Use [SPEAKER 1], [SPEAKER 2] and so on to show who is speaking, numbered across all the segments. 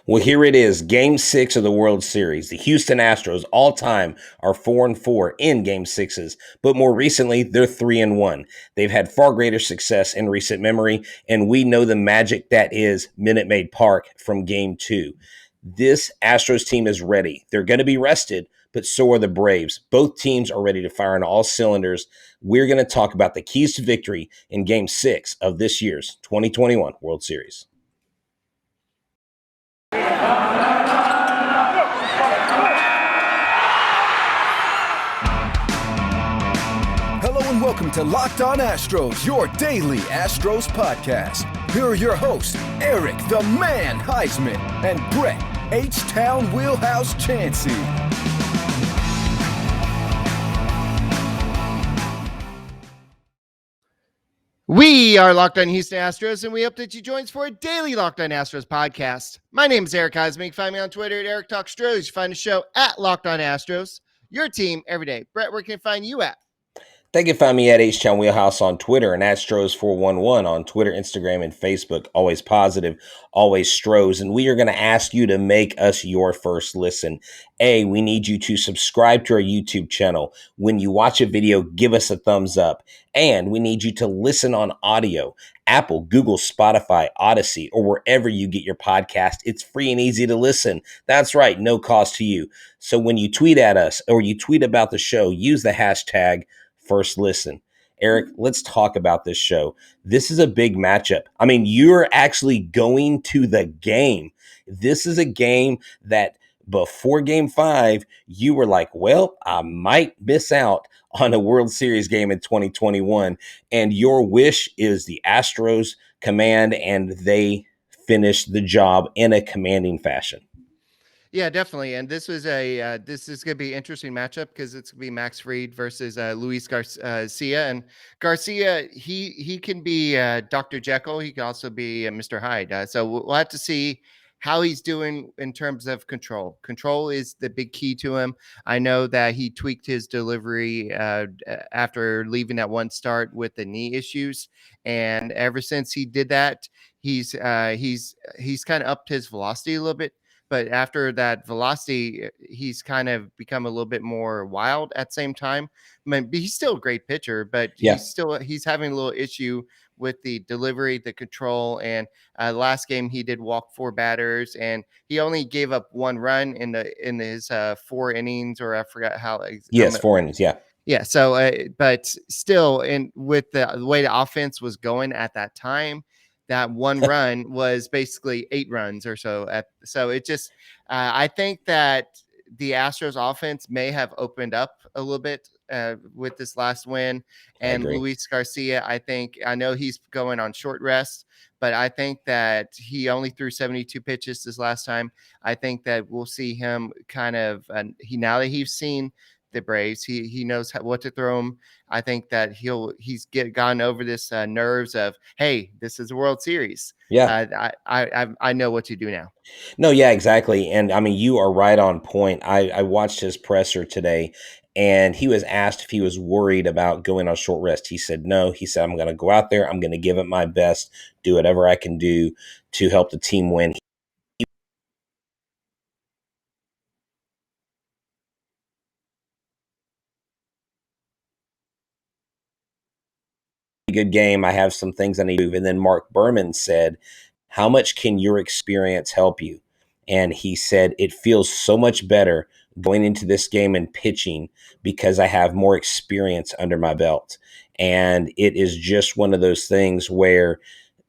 [SPEAKER 1] Well, here it is, Game 6 of the World Series. The Houston Astros, all time, are 4-4 in Game 6s, but more recently, they're 3-1. They've had far greater success in recent memory, and we know the magic that is Minute Maid Park from Game 2. This Astros team is ready. They're going to be rested, but so are the Braves. Both teams are ready to fire on all cylinders. We're going to talk about the keys to victory in Game 6 of this year's 2021 World Series.
[SPEAKER 2] Hello and welcome to Locked On Astros, your daily Astros podcast. Here are your hosts, Eric the Man Huysman and Brett H-Town Wheelhouse Chancey.
[SPEAKER 3] We are Locked On Houston Astros, and we hope that you join us for a daily Locked On Astros podcast. My name is Eric Huysman. You can find me on Twitter at Eric Talk Stros. You find the show at Locked On Astros, your team every day. Brett, where can I find you at?
[SPEAKER 1] They can find me at H-Town Wheelhouse on Twitter and Astros411 on Twitter, Instagram, and Facebook. Always positive, always Stros. And we are going to ask you to make us your first listen. We need you to subscribe to our YouTube channel. When you watch a video, give us a thumbs up. And we need you to listen on audio. Apple, Google, Spotify, Odyssey, or wherever you get your podcast. It's free and easy to listen. That's right, no cost to you. So when you tweet at us or you tweet about the show, use the hashtag First Listen. Eric, let's talk about this show. This is a big matchup. I mean, you're actually going to the game. This is a game that before Game 5, you were like, well, I might miss out on a World Series game in 2021. And your wish is the Astros command, and they finish the job in a commanding fashion.
[SPEAKER 3] Yeah, definitely. And this was this is going to be an interesting matchup because it's going to be Max Fried versus Luis Garcia. And Garcia, he can be Dr. Jekyll. He can also be Mr. Hyde. So we'll have to see how he's doing in terms of control. Control is the big key to him. I know that he tweaked his delivery after leaving that one start with the knee issues. And ever since he did that, he's kind of upped his velocity a little bit. But after that velocity, he's kind of become a little bit more wild at the same time. I mean, he's still a great pitcher, but he's having a little issue with the delivery, the control. And last game he did walk 4 batters, and he only gave up 1 run in his 4 innings, or I forgot how.
[SPEAKER 1] Yes, 4 innings. Yeah.
[SPEAKER 3] Yeah. So, but still, and with the way the offense was going at that time, that 1 run was basically 8 runs or so. So it just, I think that the Astros offense may have opened up a little bit with this last win. And Luis Garcia, I know he's going on short rest, but I think that he only threw 72 pitches this last time. I think that we'll see him kind of, now that he's seen the Braves, he knows what to throw him. I think that he's gone over this nerves of, hey, this is a World Series.
[SPEAKER 1] Yeah,
[SPEAKER 3] I know what to do now.
[SPEAKER 1] No, yeah, exactly. And I mean, you are right on point. I watched his presser today, and he was asked if he was worried about going on short rest. He said no. He said, I'm going to go out there. I'm going to give it my best, do whatever I can do to help the team win. Good game. I have some things I need to do. And then Mark Berman said, how much can your experience help you? And he said, it feels so much better going into this game and pitching because I have more experience under my belt. And it is just one of those things where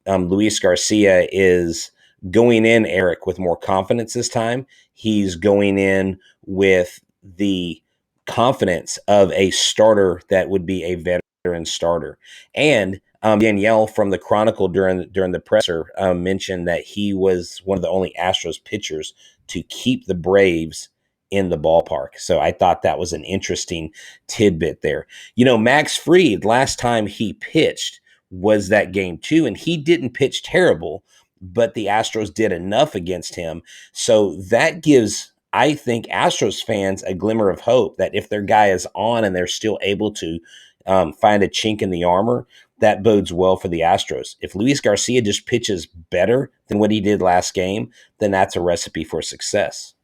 [SPEAKER 1] Luis Garcia is going in, Eric, with more confidence this time. He's going in with the confidence of a starter that would be a veteran starter. And Danielle from the Chronicle during the presser mentioned that he was one of the only Astros pitchers to keep the Braves in the ballpark. So I thought that was an interesting tidbit there. You know, Max Fried, last time he pitched was that Game 2, and he didn't pitch terrible, but the Astros did enough against him. So that gives, I think, Astros fans a glimmer of hope that if their guy is on and they're still able to find a chink in the armor, that bodes well for the Astros. If Luis Garcia just pitches better than what he did last game, then that's a recipe for success.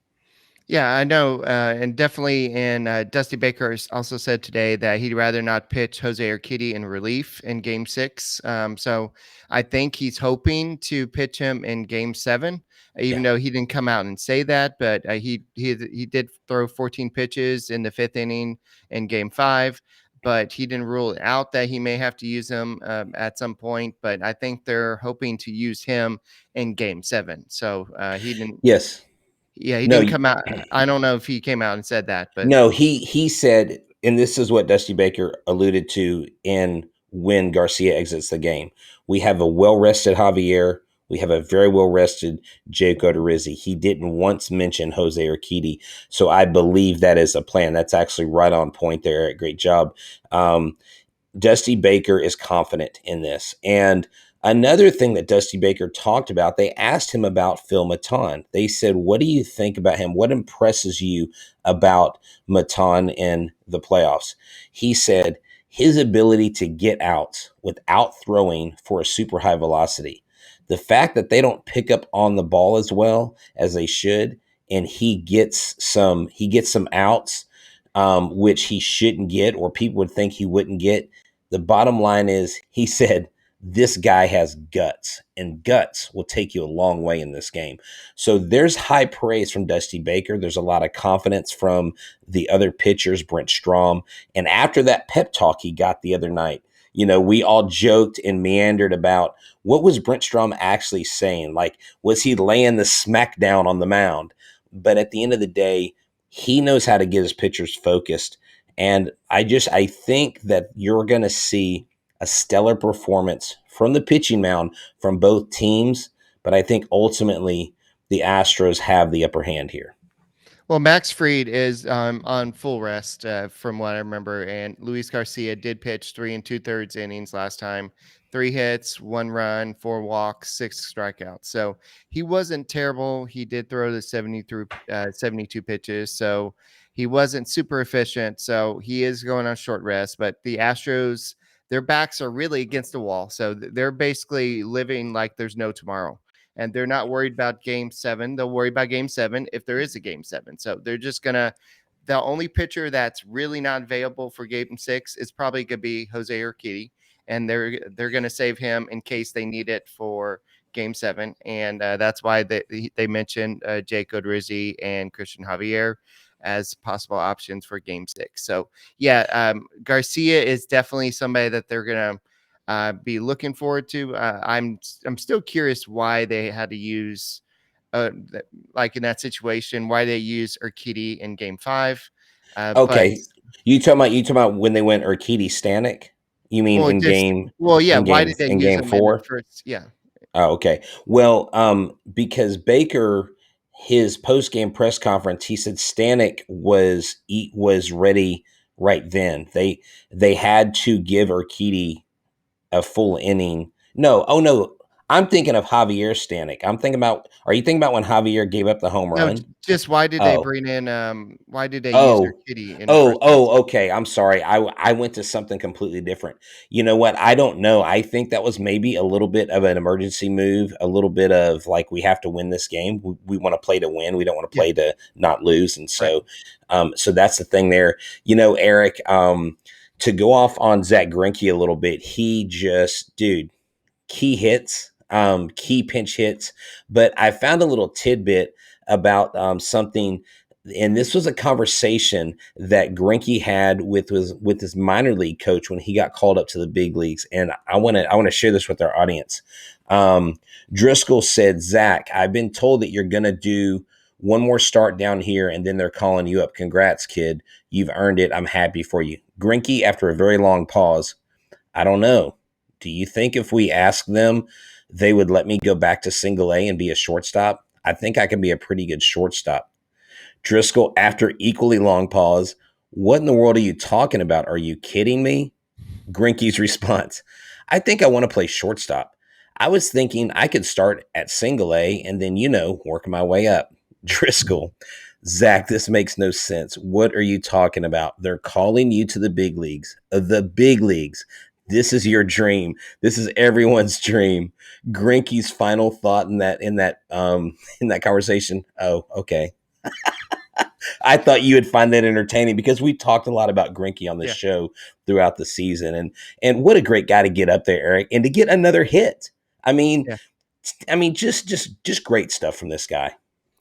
[SPEAKER 3] Yeah, I know, and definitely. And Dusty Baker also said today that he'd rather not pitch Jose Urquidy in relief in Game 6. So I think he's hoping to pitch him in Game 7, even
[SPEAKER 1] Yeah.
[SPEAKER 3] though he didn't come out and say that. But he did throw 14 pitches in the 5th inning in Game 5. But he didn't rule it out that he may have to use him at some point. But I think they're hoping to use him in Game 7. So he didn't.
[SPEAKER 1] Yes.
[SPEAKER 3] Yeah, he
[SPEAKER 1] No,
[SPEAKER 3] didn't come out. I don't know if he came out and said that, but
[SPEAKER 1] no, he said, and this is what Dusty Baker alluded to in when Garcia exits the game. We have a well-rested Javier. We have a very well-rested Jake Odorizzi. He didn't once mention Jose Urquidy, so I believe that is a plan. That's actually right on point there, Eric. Great job. Dusty Baker is confident in this. And another thing that Dusty Baker talked about, they asked him about Phil Maton. They said, what do you think about him? What impresses you about Maton in the playoffs? He said his ability to get out without throwing for a super high velocity. The fact that they don't pick up on the ball as well as they should, and he gets some outs, which he shouldn't get, or people would think he wouldn't get. The bottom line is, he said, this guy has guts, and guts will take you a long way in this game. So there's high praise from Dusty Baker. There's a lot of confidence from the other pitchers, Brent Strom. And after that pep talk he got the other night, we all joked and meandered about what was Brent Strom actually saying? Like, was he laying the smack down on the mound? But at the end of the day, he knows how to get his pitchers focused. And I think that you're going to see a stellar performance from the pitching mound from both teams. But I think ultimately the Astros have the upper hand here.
[SPEAKER 3] well, Max Fried is on full rest, from what I remember, and Luis Garcia did pitch 3 2/3 innings last time, 3 hits, 1 run, 4 walks, 6 strikeouts. So he wasn't terrible. He did throw the 72 pitches, so he wasn't super efficient. So he is going on short rest. But the Astros, their backs are really against the wall, so they're basically living like there's no tomorrow, and they're not worried about Game 7. They'll worry about Game 7 if there is a Game 7. So they're just gonna. The only pitcher that's really not available for Game 6 is probably gonna be Jose Urquidy, and they're gonna save him in case they need it for Game 7, and that's why they mentioned Jake Odorizzi and Christian Javier as possible options for Game 6. So yeah, Garcia is definitely somebody that they're gonna be looking forward to. I'm still curious why they had to use, like in that situation, why they use Urquidy in Game 5. But
[SPEAKER 1] Okay. You talking about when they went Urquidy Stanek? You mean
[SPEAKER 3] well, yeah. Why did they
[SPEAKER 1] in
[SPEAKER 3] use
[SPEAKER 1] game
[SPEAKER 3] him in the
[SPEAKER 1] 4?
[SPEAKER 3] first? Yeah.
[SPEAKER 1] Oh, okay. Well, because Baker, his post game press conference, he said Stanek was ready right then. They had to give Urquidy a full inning. No, oh no, I'm thinking of Javier Stanek. Are you thinking about when Javier gave up the home
[SPEAKER 3] No,
[SPEAKER 1] run?
[SPEAKER 3] just why did they
[SPEAKER 1] Oh,
[SPEAKER 3] bring in? Why did they use
[SPEAKER 1] oh,
[SPEAKER 3] Urquidy in the first place?
[SPEAKER 1] okay. I'm sorry. I went to something completely different. You know what? I don't know. I think that was maybe a little bit of an emergency move, a little bit of like, we have to win this game. We want to play to win. We don't want to
[SPEAKER 3] Yeah.
[SPEAKER 1] play to not lose. And
[SPEAKER 3] Right.
[SPEAKER 1] so that's the thing there. Eric, to go off on Zack Greinke a little bit, he just, dude, key hits, key pinch hits. But I found a little tidbit about something, and this was a conversation that Greinke had with his minor league coach when he got called up to the big leagues, and I want to share this with our audience. Driscoll said, "Zach, I've been told that you're gonna do one more start down here, and then they're calling you up. Congrats, kid. You've earned it. I'm happy for you." Greinke, after a very long pause, I don't know. Do you think if we ask them, they would let me go back to single A and be a shortstop? I think I can be a pretty good shortstop. Driscoll, after equally long pause, what in the world are you talking about? Are you kidding me? Greinke's response, I think I want to play shortstop. I was thinking I could start at single A and then, work my way up. Driscoll, Zach, this makes no sense. What are you talking about? They're calling you to the big leagues. The big leagues. This is your dream. This is everyone's dream. Greinke's final thought in that in that conversation. Oh, okay. I thought you would find that entertaining because we talked a lot about Greinke on this
[SPEAKER 3] Yeah.
[SPEAKER 1] show throughout the season, and what a great guy to get up there, Eric, and to get another hit. I mean,
[SPEAKER 3] Yeah.
[SPEAKER 1] just great stuff from this guy.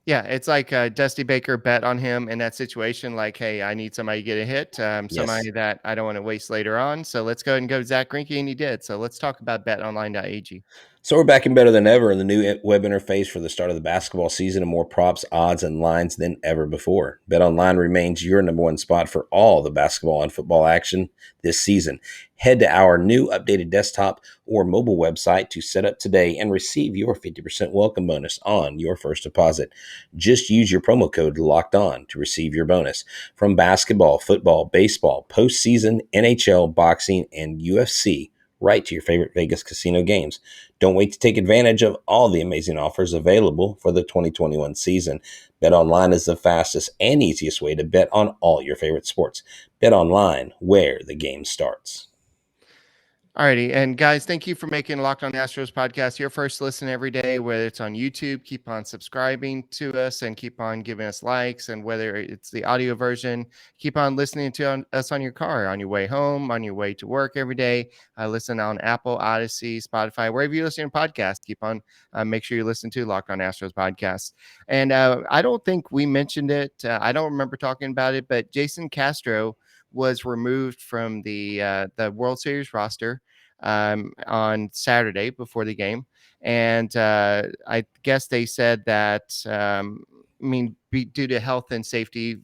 [SPEAKER 3] Yeah, it's like Dusty Baker bet on him in that situation. Like, hey, I need somebody to get a hit,
[SPEAKER 1] Yes.
[SPEAKER 3] somebody that I don't want to waste later on. So let's go ahead and go Zack Greinke, and he did. So let's talk about betonline.ag.
[SPEAKER 1] So we're back and better than ever in the new web interface for the start of the basketball season and more props, odds, and lines than ever before. BetOnline remains your number one spot for all the basketball and football action this season. Head to our new updated desktop or mobile website to set up today and receive your 50% welcome bonus on your first deposit. Just use your promo code Locked On to receive your bonus. From basketball, football, baseball, postseason, NHL, boxing, and UFC, right to your favorite Vegas casino games. Don't wait to take advantage of all the amazing offers available for the 2021 season. BetOnline is the fastest and easiest way to bet on all your favorite sports. BetOnline, where the game starts.
[SPEAKER 3] Alrighty, and guys, thank you for making Locked On Astros podcast your first listen every day. Whether it's on YouTube, keep on subscribing to us and keep on giving us likes. And whether it's the audio version, keep on listening to us on your car, on your way home, on your way to work every day. Listen on Apple, Odyssey, Spotify, wherever you listen to podcasts. Keep on, make sure you listen to Locked On Astros podcast. And I don't think we mentioned it. I don't remember talking about it, but Jason Castro was removed from the World Series roster on Saturday before the game, and I guess they said that due to health and safety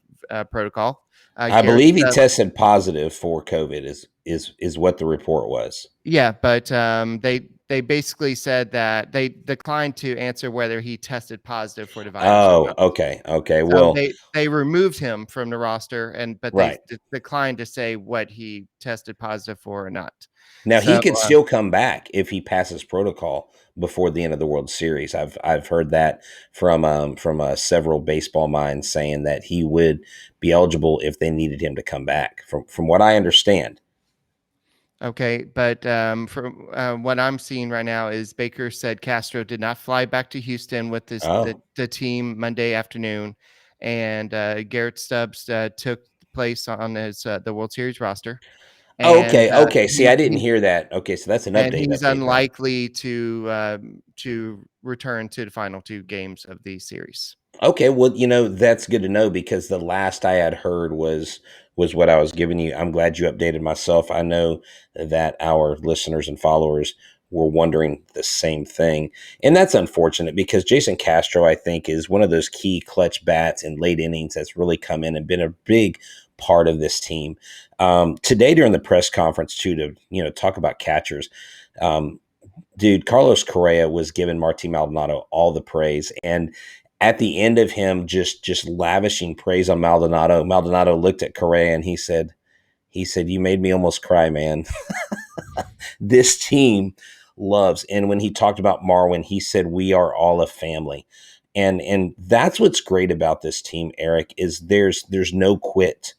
[SPEAKER 3] protocol,
[SPEAKER 1] I
[SPEAKER 3] Garrett.
[SPEAKER 1] believe he tested positive for COVID is what the report was.
[SPEAKER 3] Yeah, but they basically said that they declined to answer whether he tested positive for the virus or
[SPEAKER 1] Oh,
[SPEAKER 3] not.
[SPEAKER 1] okay.
[SPEAKER 3] So
[SPEAKER 1] Well,
[SPEAKER 3] they removed him from the roster, but they
[SPEAKER 1] right.
[SPEAKER 3] declined to say what he tested positive for or not.
[SPEAKER 1] Now he
[SPEAKER 3] So
[SPEAKER 1] could still come back if he passes protocol before the end of the World Series. I've heard that from several baseball minds saying that he would be eligible if they needed him to come back. From what I understand.
[SPEAKER 3] okay, but from what I'm seeing right now is Baker said Castro did not fly back to Houston with
[SPEAKER 1] Oh,
[SPEAKER 3] the team Monday afternoon, and Garrett Stubbs took place on his the World Series roster, and
[SPEAKER 1] okay. See, I didn't hear that. Okay, so that's an
[SPEAKER 3] he's
[SPEAKER 1] update then.
[SPEAKER 3] unlikely to return to the final two games of the series.
[SPEAKER 1] Okay, well, that's good to know because the last I had heard was what I was giving you. I'm glad you updated myself. I know that our listeners and followers were wondering the same thing. And that's unfortunate because Jason Castro, I think, is one of those key clutch bats in late innings that's really come in and been a big part of this team. Today during the press conference too, to talk about catchers, dude, Carlos Correa was giving Martin Maldonado all the praise, and at the end of him just lavishing praise on Maldonado, Maldonado looked at Correa and he said, "You made me almost cry, man." This team loves, and when he talked about Marwin, he said, "We are all a family." And that's what's great about this team, Eric, is there's no quit.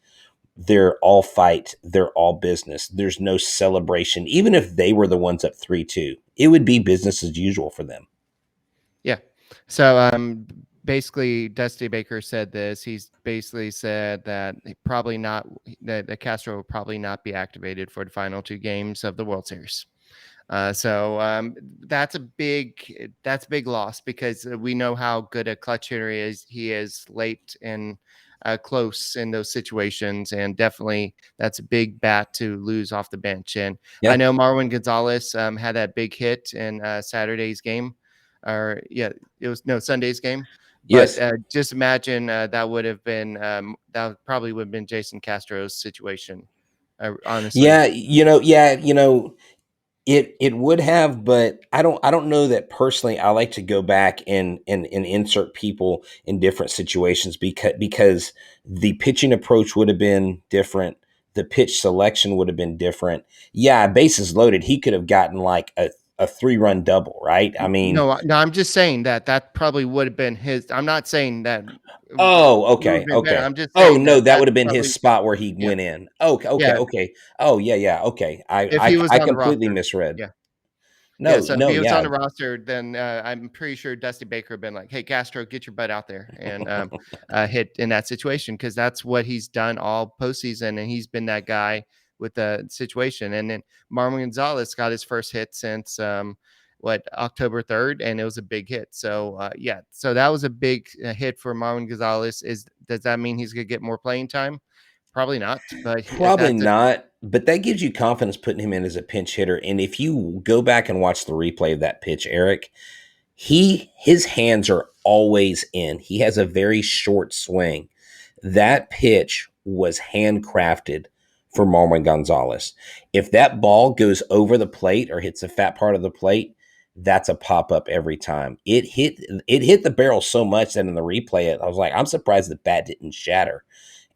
[SPEAKER 1] They're all fight. They're all business. There's no celebration. Even if they were the ones up 3-2, it would be business as usual for them.
[SPEAKER 3] Yeah. So basically Dusty Baker said this. He's basically said that probably not that Castro will probably not be activated for the final two games of the World Series. So that's a big loss because we know how good a clutch hitter he is late and close in those situations, and definitely that's a big bat to lose off the bench. And I
[SPEAKER 1] Yeah.
[SPEAKER 3] know Marwin Gonzalez had that big hit in Saturday's game, or yeah, it was no Sunday's game. But
[SPEAKER 1] Yes.
[SPEAKER 3] just imagine that would have been that probably would have been Jason Castro's situation. Honestly,
[SPEAKER 1] Yeah. It would have, but I don't know that personally. I like to go back and insert people in different situations because the pitching approach would have been different. The pitch selection would have been different. Yeah, bases loaded. He could have gotten like a 3-run double, right? I mean,
[SPEAKER 3] No, I'm just saying that probably would have been his. I'm not saying that
[SPEAKER 1] oh,
[SPEAKER 3] it would
[SPEAKER 1] okay,
[SPEAKER 3] have been better.
[SPEAKER 1] okay.
[SPEAKER 3] I'm just
[SPEAKER 1] Oh
[SPEAKER 3] saying
[SPEAKER 1] no,
[SPEAKER 3] that
[SPEAKER 1] that would
[SPEAKER 3] that's
[SPEAKER 1] have been his
[SPEAKER 3] probably
[SPEAKER 1] spot where he
[SPEAKER 3] yeah,
[SPEAKER 1] went in. Okay, okay,
[SPEAKER 3] yeah,
[SPEAKER 1] okay. Oh yeah, yeah, okay.
[SPEAKER 3] if he was
[SPEAKER 1] I
[SPEAKER 3] on the
[SPEAKER 1] completely
[SPEAKER 3] roster.
[SPEAKER 1] misread.
[SPEAKER 3] Yeah. Yeah,
[SPEAKER 1] No,
[SPEAKER 3] so if
[SPEAKER 1] no,
[SPEAKER 3] he was on
[SPEAKER 1] yeah.
[SPEAKER 3] the roster, then, I'm pretty sure Dusty Baker had been like, "Hey, Castro, get your butt out there and, hit in that situation," because that's what he's done all postseason, and he's been that guy with the situation. And then Marwin Gonzalez got his first hit since, October 3rd, and it was a big hit. So, yeah, so that was a big, hit for Marwin Gonzalez. Does that mean he's gonna get more playing time? Probably not, but
[SPEAKER 1] Probably
[SPEAKER 3] that's a
[SPEAKER 1] not, but that gives you confidence putting him in as a pinch hitter. And if you go back and watch the replay of that pitch, Eric, his hands are always in. He has a very short swing. That pitch was handcrafted for Marwin Gonzalez. If that ball goes over the plate or hits a fat part of the plate, that's a pop up every time. It hit the barrel so much that in the replay, I was like, I'm surprised the bat didn't shatter.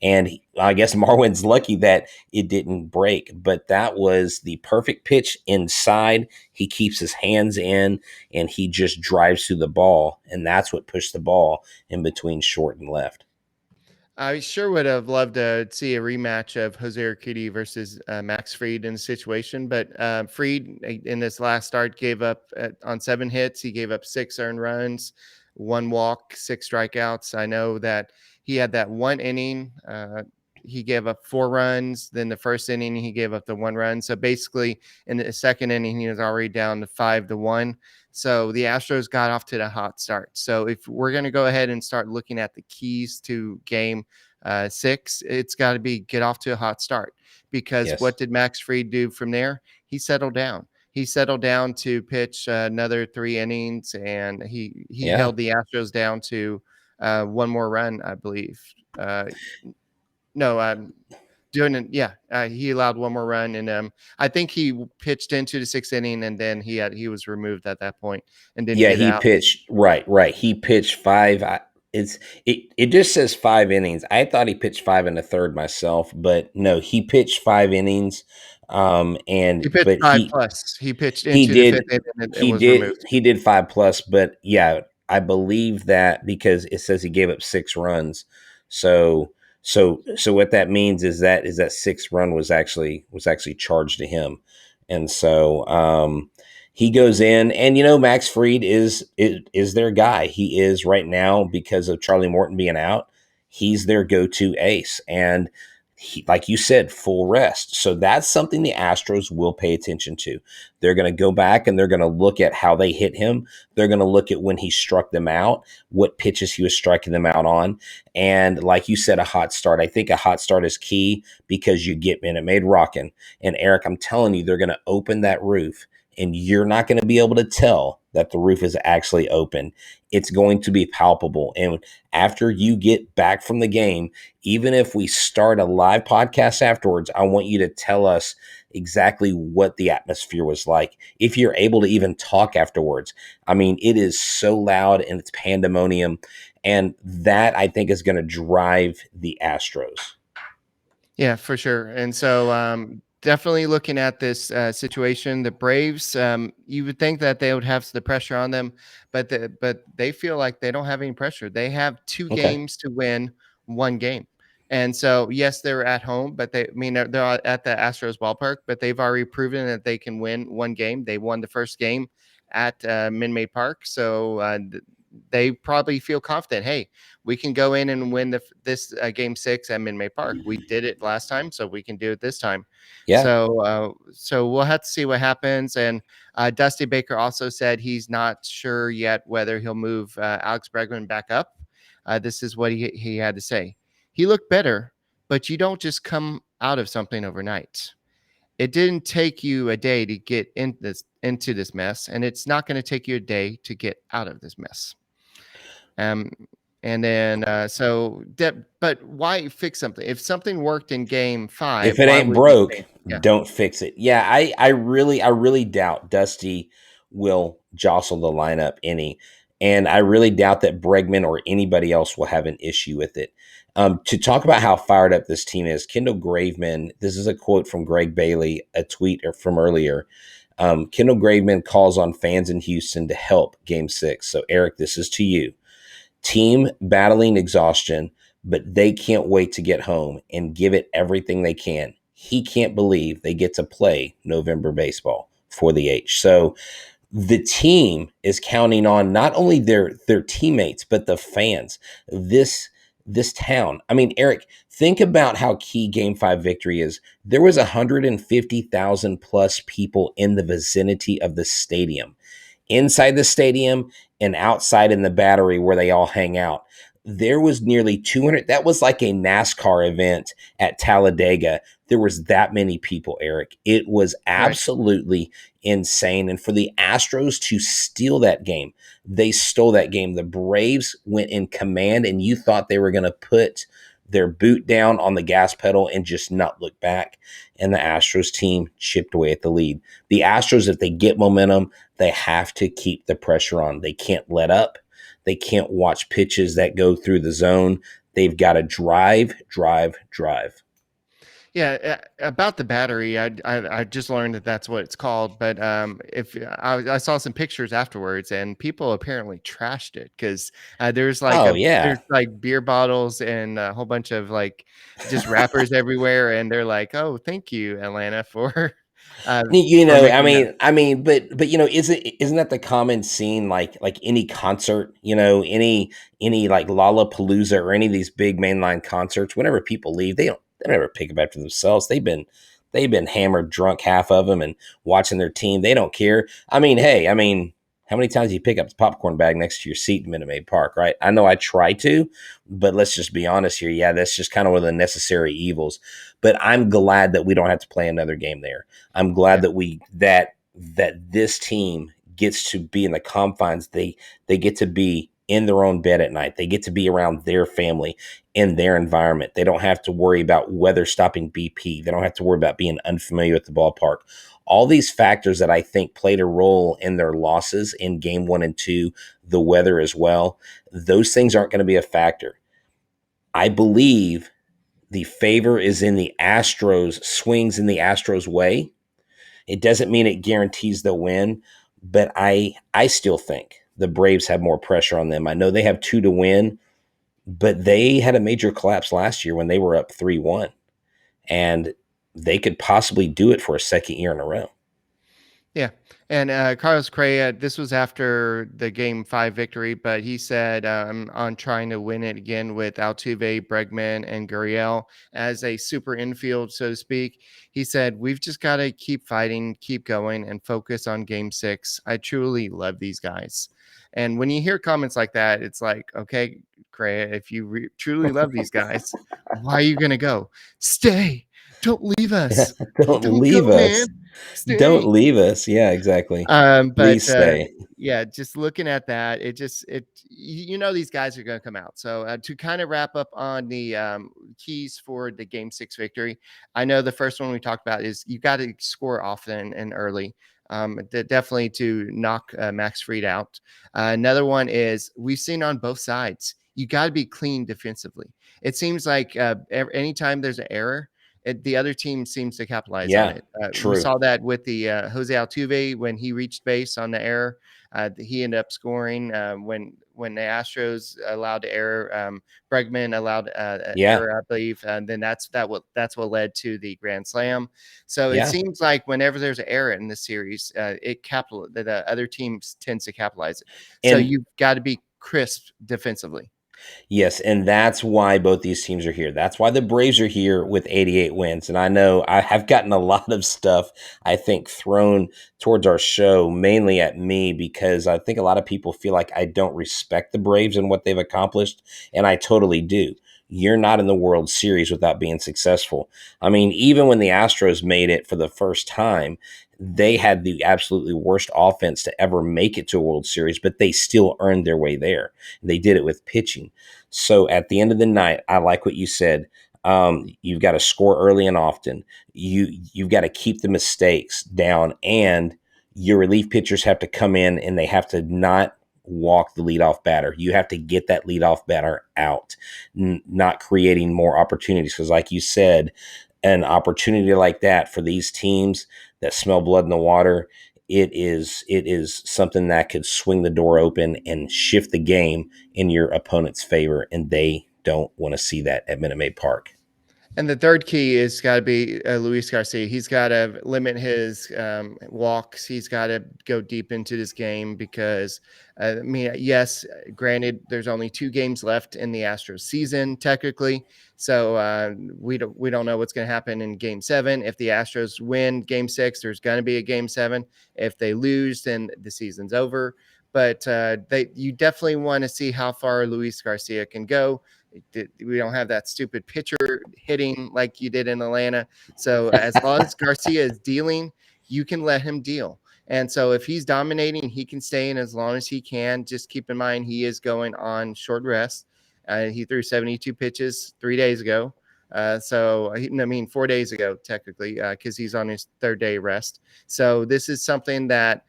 [SPEAKER 1] And I guess Marwin's lucky that it didn't break, but that was the perfect pitch inside. He keeps his hands in and he just drives through the ball. And that's what pushed the ball in between short and left.
[SPEAKER 3] I sure would have loved to see a rematch of Jose Urquidy versus Max Fried in the situation, but Fried in this last start gave up on 7 hits. He gave up 6 earned runs, 1 walk, 6 strikeouts. I know that he had that 1 inning. He gave up 4 runs. Then the first inning, he gave up the 1 run. So basically, in the second inning, he was already down to 5-1. So the Astros got off to the hot start. So if we're going to go ahead and start looking at the keys to game 6, it's got to be get off to a hot start. Because
[SPEAKER 1] Yes.
[SPEAKER 3] what did Max Fried do from there? He settled down. He settled down to pitch another 3 innings, and he
[SPEAKER 1] Yeah.
[SPEAKER 3] held the Astros down to 1 more run, I believe. No, doing it. Yeah, he allowed 1 more run, and I think he pitched into the 6th inning, and then he was removed at that point and didn't
[SPEAKER 1] Yeah,
[SPEAKER 3] get
[SPEAKER 1] he
[SPEAKER 3] out.
[SPEAKER 1] pitched right. He pitched five. It just says 5 innings. I thought he pitched 5 1/3 myself, but no, he pitched 5 innings.
[SPEAKER 3] He
[SPEAKER 1] And
[SPEAKER 3] pitched
[SPEAKER 1] but
[SPEAKER 3] five plus. He pitched
[SPEAKER 1] he
[SPEAKER 3] into the fifth
[SPEAKER 1] did
[SPEAKER 3] inning and was removed.
[SPEAKER 1] he did 5 plus, but yeah, I believe that because it says he gave up 6 runs. So so what that means is that 6th run was actually charged to him. And so he goes in, and Max Fried is their guy. He is right now because of Charlie Morton being out. He's their go-to ace, and like you said, full rest. So that's something the Astros will pay attention to. They're going to go back and they're going to look at how they hit him. They're going to look at when he struck them out, what pitches he was striking them out on. And like you said, a hot start. I think a hot start is key because you get Minute Maid rocking. And Eric, I'm telling you, they're going to open that roof, and you're not going to be able to tell that the roof is actually open. It's going to be palpable. And after you get back from the game, even if we start a live podcast afterwards, I want you to tell us exactly what the atmosphere was like. If you're able to even talk afterwards. I mean, it is so loud and it's pandemonium. And that, I think, is going to drive the Astros.
[SPEAKER 3] Yeah, for sure. And so definitely looking at this situation, the Braves, you would think that they would have the pressure on them, but they feel like they don't have any pressure. They have two
[SPEAKER 1] Okay.
[SPEAKER 3] games to win 1 game. And so, yes, they're at home, but they're at the Astros ballpark, but they've already proven that they can win 1 game. They won the first game at Minmay Park. So they probably feel confident. Hey, we can go in and win this game 6 at Minmay Park. We did it last time, so we can do it this time.
[SPEAKER 1] Yeah.
[SPEAKER 3] So we'll have to see what happens. And Dusty Baker also said he's not sure yet whether he'll move Alex Bregman back up. This is what he had to say. He looked better, but you don't just come out of something overnight. It didn't take you a day to get into this mess, and it's not going to take you a day to get out of this mess. Um, and then but why fix something? If something worked in game 5,
[SPEAKER 1] If it
[SPEAKER 3] why
[SPEAKER 1] ain't
[SPEAKER 3] would you
[SPEAKER 1] broke,
[SPEAKER 3] change? Yeah.
[SPEAKER 1] don't fix it. Yeah, I really doubt Dusty will jostle the lineup any. And I really doubt that Bregman or anybody else will have an issue with it. To talk about how fired up this team is, Kendall Graveman, this is a quote from Greg Bailey, a tweet from earlier. Kendall Graveman calls on fans in Houston to help Game 6. So, Eric, this is to you. Team battling exhaustion, but they can't wait to get home and give it everything they can. He can't believe they get to play November baseball for the H. So the team is counting on not only their teammates, but the fans. This town. I mean, Eric, think about how key Game 5 victory is. There was 150,000 plus people in the vicinity of the stadium, inside the stadium and outside in the Battery where they all hang out. There was nearly 200. That was like a NASCAR event at Talladega. There was that many people, Eric. It was absolutely insane. And for the Astros to steal that game, they stole that game. The Braves went in command, and you thought they were going to put their boot down on the gas pedal and just not look back. And the Astros team chipped away at the lead. The Astros, if they get momentum, they have to keep the pressure on. They can't let up. They can't watch pitches that go through the zone. They've got to drive.
[SPEAKER 3] Yeah, about the Battery, I just learned that that's what it's called. But if I saw some pictures afterwards, and people apparently trashed it because there's like beer bottles and a whole bunch of like just wrappers everywhere, and they're like, "Oh, thank you, Atlanta, for."
[SPEAKER 1] But isn't that the common scene, like any concert, any like Lollapalooza or any of these big mainline concerts, whenever people leave, they never pick up after themselves. They've been hammered drunk, half of them, and watching their team. They don't care. I mean, hey, how many times do you pick up the popcorn bag next to your seat in Minute Maid Park, right? I know I try to, but let's just be honest here. Yeah, that's just kind of one of the necessary evils. But I'm glad that we don't have to play another game there. I'm glad that this team gets to be in the confines. They get to be in their own bed at night. They get to be around their family in their environment. They don't have to worry about weather stopping BP. They don't have to worry about being unfamiliar with the ballpark. All these factors that I think played a role in their losses in Game 1 and 2, the weather as well, those things aren't going to be a factor. I believe the favor is in the Astros, swings in the Astros' way. It doesn't mean it guarantees they'll win, but I still think the Braves have more pressure on them. I know they have 2 to win, but they had a major collapse last year when they were up 3-1, and they could possibly do it for a second year in a row.
[SPEAKER 3] Yeah. And Carlos Correa, this was after the Game 5 victory, but he said on trying to win it again with Altuve, Bregman, and Gurriel as a super infield, so to speak. He said, "We've just got to keep fighting, keep going, and focus on Game 6. I truly love these guys." And when you hear comments like that, it's like, okay, Correa, if you truly love these guys, why are you going to go? Stay. Don't leave us.
[SPEAKER 1] Don't leave
[SPEAKER 3] go,
[SPEAKER 1] us.
[SPEAKER 3] Man. Stay.
[SPEAKER 1] Don't leave us. Yeah, exactly. Please stay.
[SPEAKER 3] Yeah, just looking at that, these guys are going to come out. So to kind of wrap up on the keys for the Game 6 victory, I know the first one we talked about is you got to score often and early. Definitely to knock Max Fried out. Another one is we've seen on both sides, you got to be clean defensively. It seems like anytime there's an error, the other team seems to capitalize on it.
[SPEAKER 1] True.
[SPEAKER 3] We saw that with the Jose Altuve when he reached base on the error. He ended up scoring when the Astros allowed the error. Bregman allowed error, I believe, and then that's what led to the grand slam. So it seems like whenever there's an error in this series, the other team tends to capitalize it. So you've got to be crisp defensively.
[SPEAKER 1] Yes, and that's why both these teams are here. That's why the Braves are here with 88 wins. And I know I have gotten a lot of stuff, I think, thrown towards our show, mainly at me, because I think a lot of people feel like I don't respect the Braves and what they've accomplished, and I totally do. You're not in the World Series without being successful. I mean, even when the Astros made it for the first time, they had the absolutely worst offense to ever make it to a World Series, but they still earned their way there. They did it with pitching. So at the end of the night, I like what you said. You've got to score early and often. You've got to keep the mistakes down, and your relief pitchers have to come in and they have to not walk the leadoff batter. You have to get that leadoff batter out, not creating more opportunities. Because like you said, an opportunity like that for these teams that smell blood in the water it is something that could swing the door open and shift the game in your opponent's favor, and they don't want to see that at Minute Maid Park.
[SPEAKER 3] And the third key is got to be Luis Garcia. He's got to limit his walks. He's got to go deep into this game because, I mean, yes, granted, there's only 2 games left in the Astros season technically, so we don't know what's going to happen in Game 7. If the Astros win Game 6, there's going to be a Game 7. If they lose, then the season's over. But you definitely want to see how far Luis Garcia can go. We don't have that stupid pitcher hitting like you did in Atlanta. So as long as Garcia is dealing, you can let him deal. And so if he's dominating, he can stay in as long as he can. Just keep in mind he is going on short rest. He threw 72 pitches 3 days ago. 4 days ago, technically, because he's on his 3rd day rest. So this is something that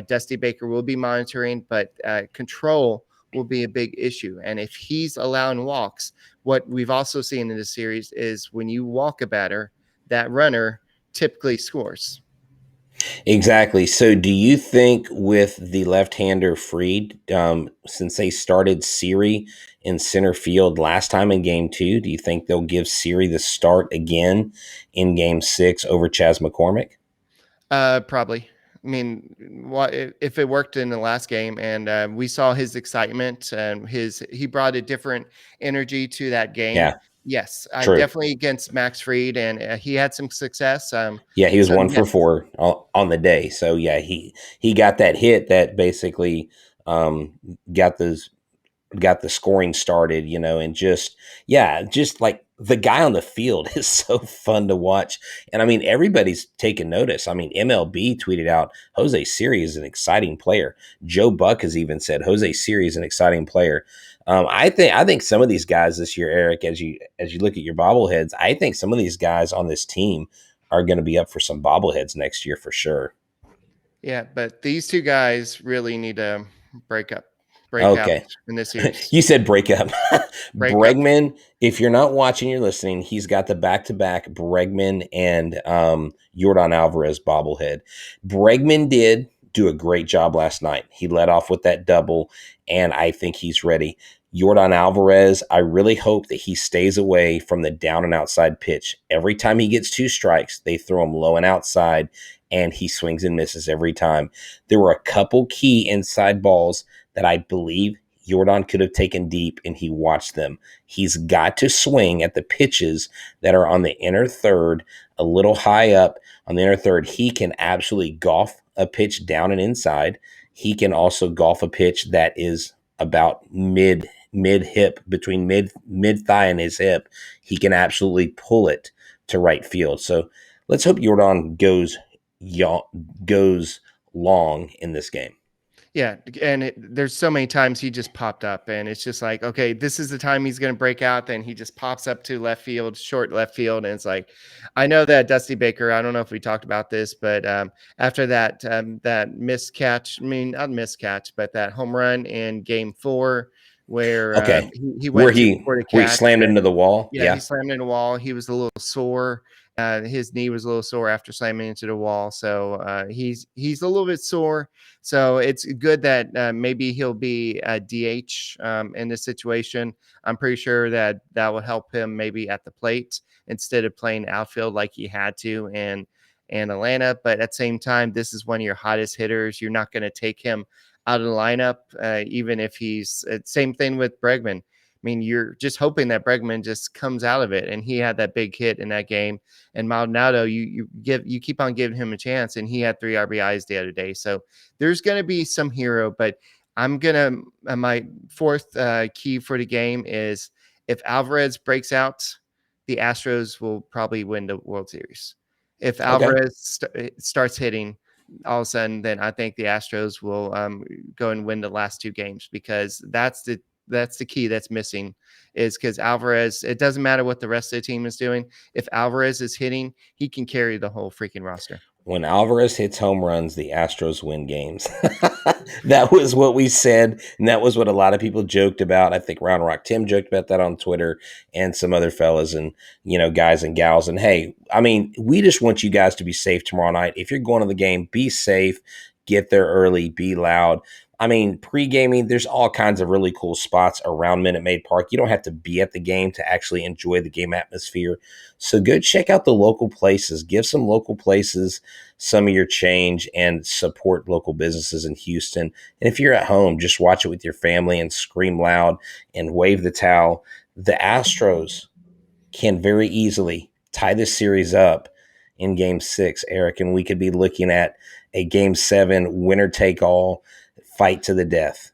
[SPEAKER 3] Dusty Baker will be monitoring, but control will be a big issue. And if he's allowing walks, what we've also seen in this series is when you walk a batter, that runner typically scores.
[SPEAKER 1] Exactly. So do you think with the left-hander Fried, since they started Siri in center field last time in Game 2, do you think they'll give Siri the start again in Game 6 over Chas McCormick?
[SPEAKER 3] Probably. I mean, what if it worked in the last game and we saw his excitement and he brought a different energy to that game.
[SPEAKER 1] Yeah,
[SPEAKER 3] Yes,
[SPEAKER 1] true.
[SPEAKER 3] definitely against Max Fried, and he had some success.
[SPEAKER 1] Yeah, he was
[SPEAKER 3] So
[SPEAKER 1] 1 for
[SPEAKER 3] yes,
[SPEAKER 1] 4 on the day. So yeah, he got that hit that basically um, got those got the scoring started, and just like the guy on the field is so fun to watch. And I mean, everybody's taken notice. I mean, MLB tweeted out Jose Siri is an exciting player. Joe Buck has even said Jose Siri is an exciting player. I think some of these guys this year, Eric, as you look at your bobbleheads, I think some of these guys on this team are going to be up for some bobbleheads next year for sure.
[SPEAKER 3] yeah, but these 2 guys really need to break out
[SPEAKER 1] Okay.
[SPEAKER 3] in this series.
[SPEAKER 1] You said break up.
[SPEAKER 3] Break up.
[SPEAKER 1] Bregman, if you're not watching, you're listening, he's got the back-to-back Bregman and Yordan Alvarez bobblehead. Bregman did do a great job last night. He led off with that double, and I think he's ready. Yordan Alvarez, I really hope that he stays away from the down and outside pitch. Every time he gets 2 strikes, they throw him low and outside, and he swings and misses every time. There were a couple key inside balls that I believe Yordan could have taken deep, and he watched them. He's got to swing at the pitches that are on the inner third, a little high up on the inner third. He can absolutely golf a pitch down and inside. He can also golf a pitch that is about mid hip, between mid thigh and his hip. He can absolutely pull it to right field. So let's hope Yordan goes long in this game.
[SPEAKER 3] Yeah, and there's so many times he just popped up, and it's just like, okay, this is the time he's going to break out. Then he just pops up to left field, short left field, and it's like, I know that Dusty Baker. I don't know if we talked about this, but after that missed catch, I mean not missed catch, but that home run in Game 4, where
[SPEAKER 1] Okay.
[SPEAKER 3] he
[SPEAKER 1] Where
[SPEAKER 3] went to
[SPEAKER 1] he
[SPEAKER 3] for the
[SPEAKER 1] where he
[SPEAKER 3] catch.
[SPEAKER 1] slammed into the wall.
[SPEAKER 3] Yeah, he
[SPEAKER 1] Yeah.
[SPEAKER 3] slammed into the wall. He was a little sore. His knee was a little sore after slamming into the wall, so he's a little bit sore. So it's good that maybe he'll be a DH in this situation. I'm pretty sure that will help him maybe at the plate instead of playing outfield like he had to in Atlanta. But at the same time, this is one of your hottest hitters. You're not going to take him out of the lineup, even if he's same thing with Bregman. I mean, you're just hoping that Bregman just comes out of it, and he had that big hit in that game. And Maldonado, you keep on giving him a chance, and he had 3 RBIs the other day. So there's going to be some hero, but my fourth key for the game is if Alvarez breaks out, the Astros will probably win the World Series. If
[SPEAKER 1] Okay.
[SPEAKER 3] Alvarez starts hitting all of a sudden, then I think the Astros will go and win the last 2 games, because that's the key that's missing, is because Alvarez, it doesn't matter what the rest of the team is doing. If Alvarez is hitting, he can carry the whole freaking roster.
[SPEAKER 1] When Alvarez hits home runs, the Astros win games. That was what we said, and that was what a lot of people joked about. I think Round Rock Tim joked about that on Twitter, and some other fellas, and guys and gals. And hey, I mean, we just want you guys to be safe tomorrow night. If you're going to the game, be safe, get there early, be loud. I mean, pre-gaming, there's all kinds of really cool spots around Minute Maid Park. You don't have to be at the game to actually enjoy the game atmosphere. So go check out the local places. Give some local places some of your change and support local businesses in Houston. And if you're at home, just watch it with your family and scream loud and wave the towel. The Astros can very easily tie this series up in Game 6, Eric, and we could be looking at a Game 7 winner take all fight to the death.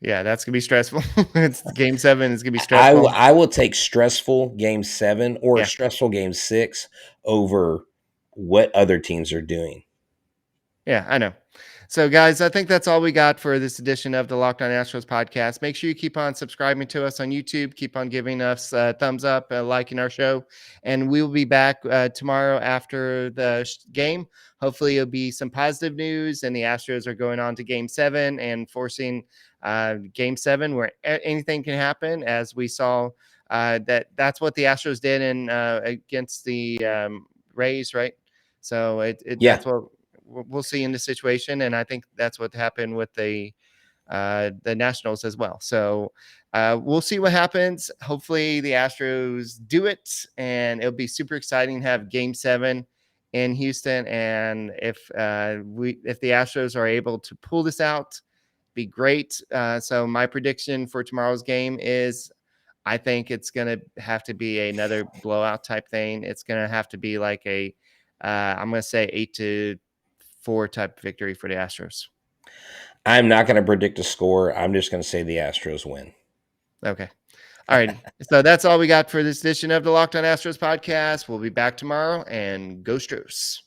[SPEAKER 3] Yeah, that's gonna be stressful. It's Game 7. It's gonna be stressful.
[SPEAKER 1] I will take stressful Game 7 or
[SPEAKER 3] Yeah.
[SPEAKER 1] stressful Game 6 over what other teams are doing.
[SPEAKER 3] Yeah, I know. So, guys, I think that's all we got for this edition of the Locked On Astros podcast. Make sure you keep on subscribing to us on YouTube. Keep on giving us a thumbs up, liking our show. And we will be back tomorrow after the game. Hopefully, it'll be some positive news, and the Astros are going on to Game 7 and forcing Game 7 where anything can happen, as we saw that's what the Astros did in against the Rays, right? So that's what we'll see in the situation, and I think that's what happened with the Nationals as well. So we'll see what happens. Hopefully, the Astros do it, and it'll be super exciting to have Game 7 in Houston. And if the Astros are able to pull this out, be great. So my prediction for tomorrow's game is, I think it's going to have to be another blowout type thing. It's going to have to be like I'm going to say 8-4 type victory for the Astros.
[SPEAKER 1] I'm not going to predict a score. I'm just going to say the Astros win.
[SPEAKER 3] Okay. All right. So that's all we got for this edition of the Locked On Astros podcast. We'll be back tomorrow, and go Astros.